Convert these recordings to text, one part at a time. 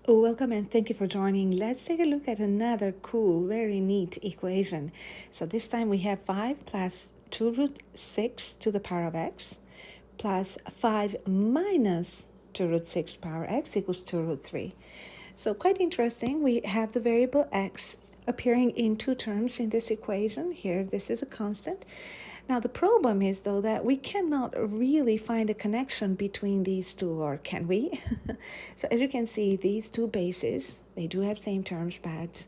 Welcome and thank you for joining. Let's take a look at another cool, very neat equation. So this time we have 5 plus 2 root 6 to the power of x plus 5 minus 2 root 6 power x equals 2 root 3. So quite interesting. We have the variable x appearing in two terms in this equation. Here, this is a constant. Now, the problem is, though, that we cannot really find a connection between these two, or can we? So as you can see, these two bases, they do have same terms, but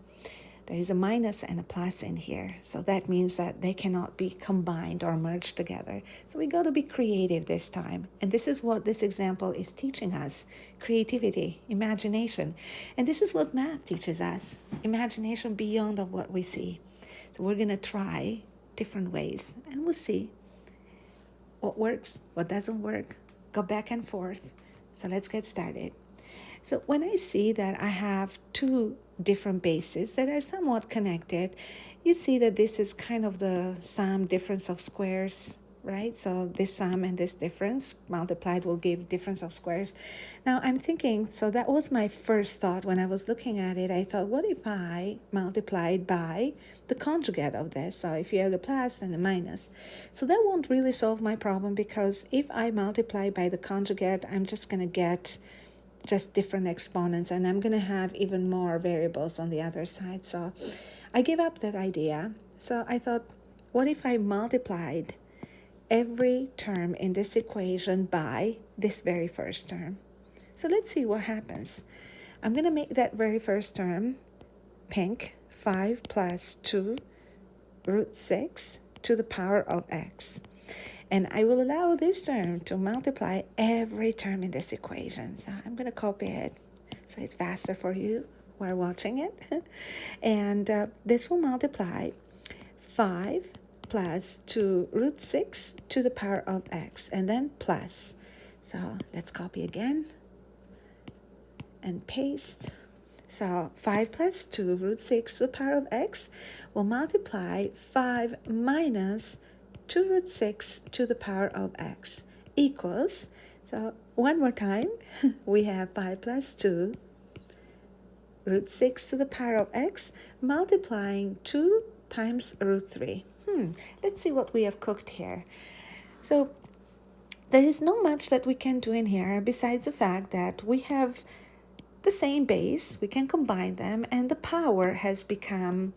there is a minus and a plus in here. So that means that they cannot be combined or merged together. So we got to be creative this time. And this is what this example is teaching us: creativity, imagination. And this is what math teaches us: imagination beyond of what we see. So we're going to try different ways and we'll see what works, what doesn't work, go back and forth. So let's get started. So when I see that I have two different bases that are somewhat connected, you see that this is kind of the sum difference of squares, right? So this sum and this difference multiplied will give difference of squares. Now I'm thinking, so that was my first thought when I was looking at it. I thought, what if I multiplied by the conjugate of this? So if you have the plus and the minus. So that won't really solve my problem, because if I multiply by the conjugate, I'm just going to get just different exponents, and I'm going to have even more variables on the other side. So I gave up that idea. So I thought, what if I multiplied every term in this equation by this very first term? So let's see what happens. I'm going to make that very first term pink: 5 plus 2 root 6 to the power of x. And I will allow this term to multiply every term in this equation. So I'm going to copy it so it's faster for you while watching it. And this will multiply 5 plus 2 root 6 to the power of x, and then plus. So let's copy again and paste. So 5 plus 2 root 6 to the power of x will multiply 5 minus 2 root 6 to the power of x equals, so one more time, we have 5 plus 2 root 6 to the power of x multiplying 2 times root 3. Let's see what we have cooked here. So there is not much that we can do in here besides the fact that we have the same base, we can combine them, and the power has become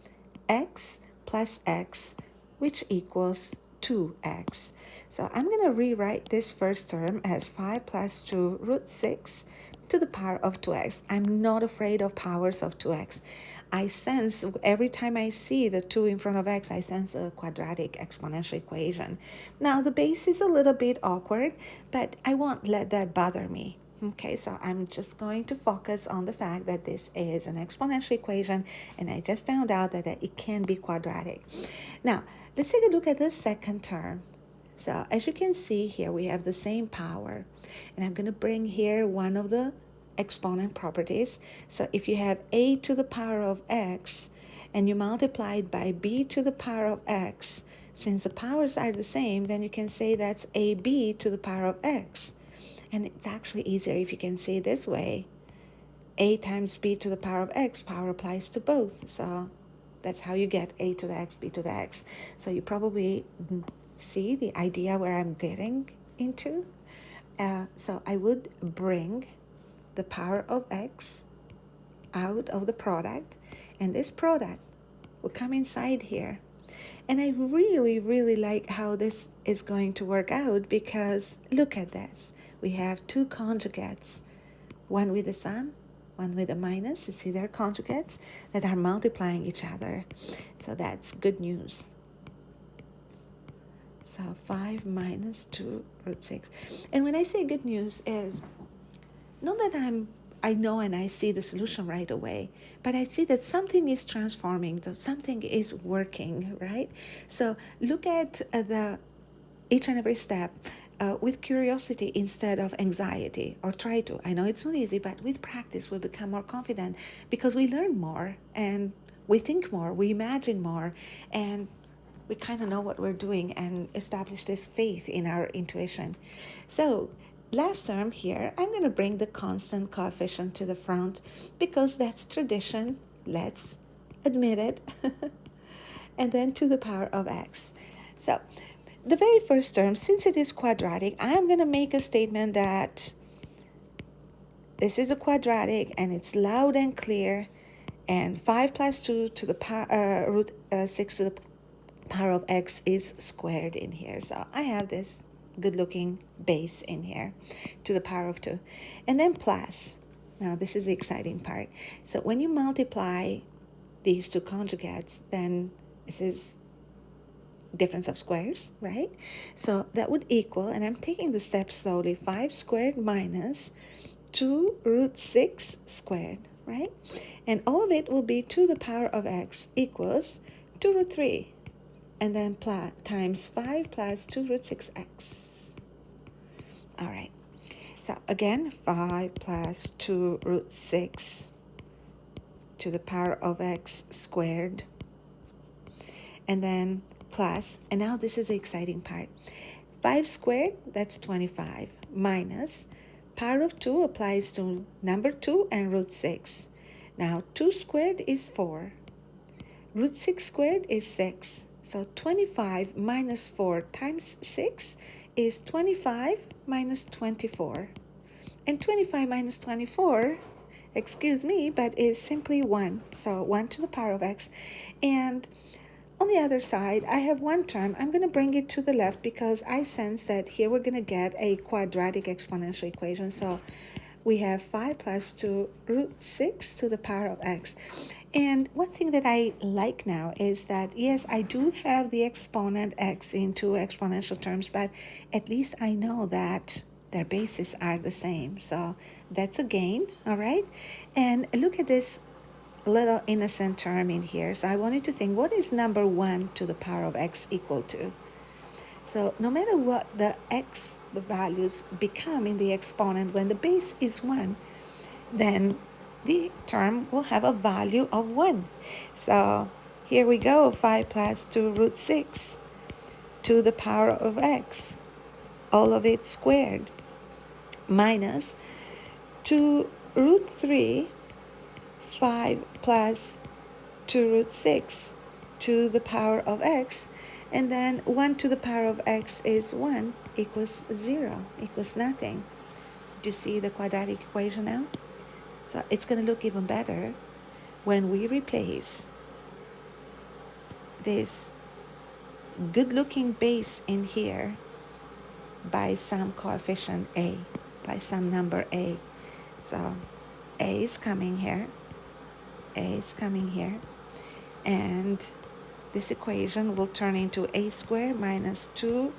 x plus x, which equals 2x. So I'm going to rewrite this first term as 5 plus 2 root 6 to the power of 2x. I'm not afraid of powers of 2x. I sense, every time I see the 2 in front of x, I sense a quadratic exponential equation. Now the base is a little bit awkward, but I won't let that bother me. Okay, so I'm just going to focus on the fact that this is an exponential equation, and I just found out that it can be quadratic. Now, let's take a look at the second term. So as you can see here, we have the same power. And I'm going to bring here one of the exponent properties. So if you have a to the power of x, and you multiply it by b to the power of x, since the powers are the same, then you can say that's ab to the power of x. And it's actually easier if you can say it this way: a times b to the power of x, power applies to both. So that's how you get a to the x, b to the x. So you probably see the idea where I'm getting into. So I would bring the power of x out of the product, and this product will come inside here. And I really, really like how this is going to work out, because look at this. We have two conjugates, one with the sum, one with a minus. You see they're conjugates that are multiplying each other. So that's good news. So 5 minus 2 root 6. And when I say good news, is not that I know and I see the solution right away, but I see that something is transforming, that something is working, right? So look at each and every step with curiosity instead of anxiety, or try to. I know it's not easy, but with practice we'll become more confident, because we learn more and we think more, we imagine more, and we kind of know what we're doing and establish this faith in our intuition. So last term here, I'm going to bring the constant coefficient to the front because that's tradition. Let's admit it. And then to the power of x. So the very first term, since it is quadratic, I'm going to make a statement that this is a quadratic and it's loud and clear, and 5 plus 2 to the root 6 to the power of x is squared in here. So I have this good looking base in here to the power of 2. And then plus, now this is the exciting part. So when you multiply these two conjugates, then this is difference of squares, right? So that would equal, and I'm taking the steps slowly, 5 squared minus 2 root 6 squared, right? And all of it will be to the power of x equals 2 root 3. And then times 5 plus 2 root 6x. All right. So again, 5 plus 2 root 6 to the power of x squared. And then plus, and now this is the exciting part. 5 squared, that's 25, minus power of 2 applies to number 2 and root 6. Now 2 squared is 4. Root 6 squared is 6. So 25 minus 4 times 6 is 25 minus 24. And 25 minus 24, excuse me, but is simply 1. So 1 to the power of x. And on the other side, I have one term. I'm going to bring it to the left because I sense that here we're going to get a quadratic exponential equation. So we have 5 plus 2 root 6 to the power of x. And one thing that I like now is that, yes, I do have the exponent x in two exponential terms, but at least I know that their bases are the same. So that's a gain, all right? And look at this little innocent term in here. So I wanted to think, what is number 1 to the power of x equal to? So no matter what the values become in the exponent, when the base is 1, then the term will have a value of 1. So here we go, 5 plus 2 root 6 to the power of x, all of it squared, minus 2 root 3, 5 plus 2 root 6 to the power of x, and then 1 to the power of x is 1 equals 0, equals nothing. Do you see the quadratic equation now? So it's going to look even better when we replace this good-looking base in here by some coefficient a, by some number a. So a is coming here, a is coming here, and this equation will turn into a squared minus 2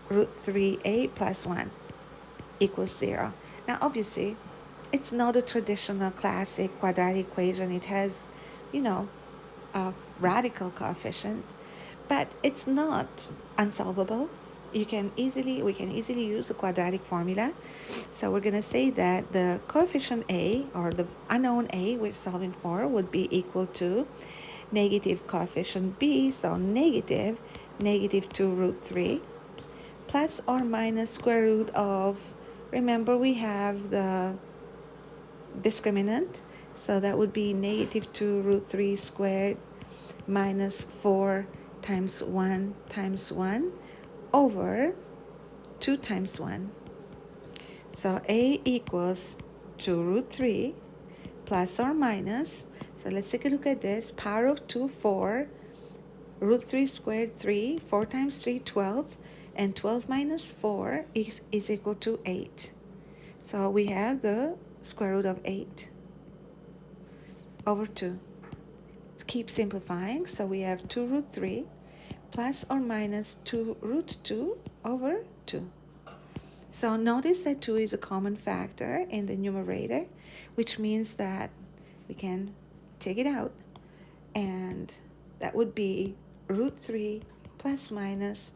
root 3a plus 1 equals 0. Now, obviously, it's not a traditional classic quadratic equation. It has, radical coefficients, but it's not unsolvable. We can easily use a quadratic formula. So we're going to say that the coefficient a, or the unknown a we're solving for, would be equal to negative coefficient b, so negative 2 root 3, plus or minus square root of, remember we have the discriminant, so that would be negative 2 root 3 squared minus 4 times 1 over 2 times 1. So a equals 2 root 3 plus or minus, so let's take a look at this, power of 2, 4, root 3 squared 3, 4 times 3, 12, and 12 minus 4 is equal to 8. So we have the square root of 8 over 2. Keep simplifying, so we have 2 root 3 plus or minus 2 root 2 over 2. So notice that 2 is a common factor in the numerator, which means that we can take it out, and that would be root 3 plus minus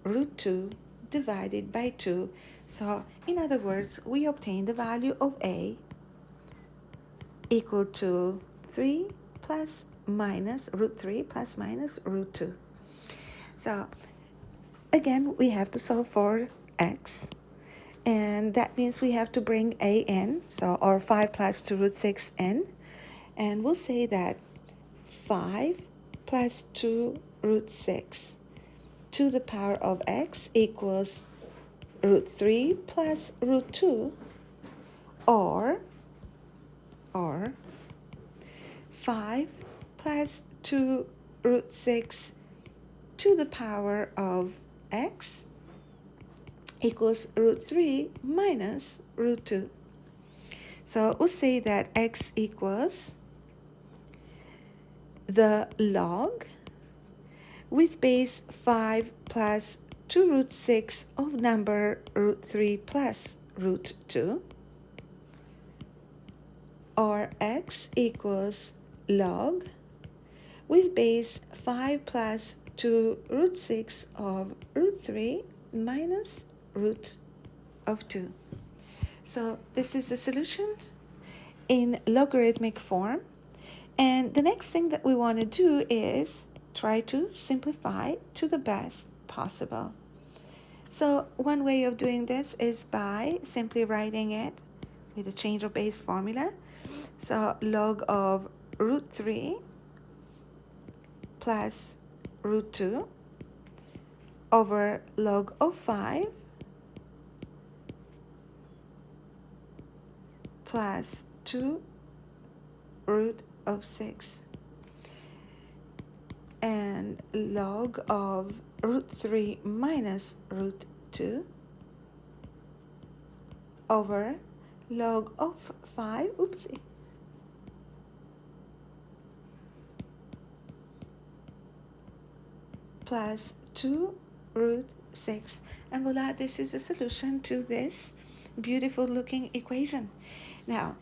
root 2 divided by 2. So in other words, we obtain the value of a equal to 3 plus minus root 3 plus minus root 2. So again, we have to solve for x, And that means we have to bring a in, so or 5 plus 2 root 6 in. And we'll say that 5 plus 2 root 6 to the power of x equals root 3 plus root 2, or 5 plus 2 root 6 to the power of x equals root 3 minus root 2. So we'll say that x equals the log with base 5 plus 2 root 6 of number root 3 plus root 2, or x equals log with base 5 plus 2 root 6 of root 3 minus root of 2. So this is the solution in logarithmic form. And the next thing that we want to do is try to simplify to the best possible. So one way of doing this is by simply writing it with a change of base formula. So log of root 3 plus root 2 over log of 5 plus 2 root of 6, and log of root 3 minus root 2 over log of 5, plus 2 root 6. And voila, this is a solution to this beautiful looking equation. Now,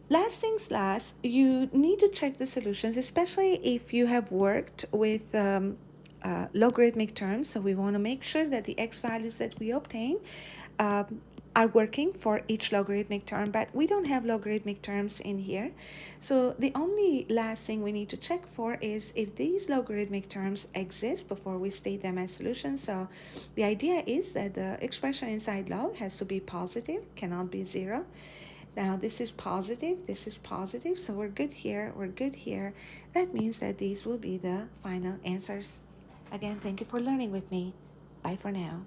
last things last, you need to check the solutions, especially if you have worked with logarithmic terms. So we want to make sure that the x values that we obtain are working for each logarithmic term, but we don't have logarithmic terms in here. So the only last thing we need to check for is if these logarithmic terms exist before we state them as solutions. So the idea is that the expression inside log has to be positive, cannot be 0. Now this is positive, so we're good here, we're good here. That means that these will be the final answers. Again, thank you for learning with me. Bye for now.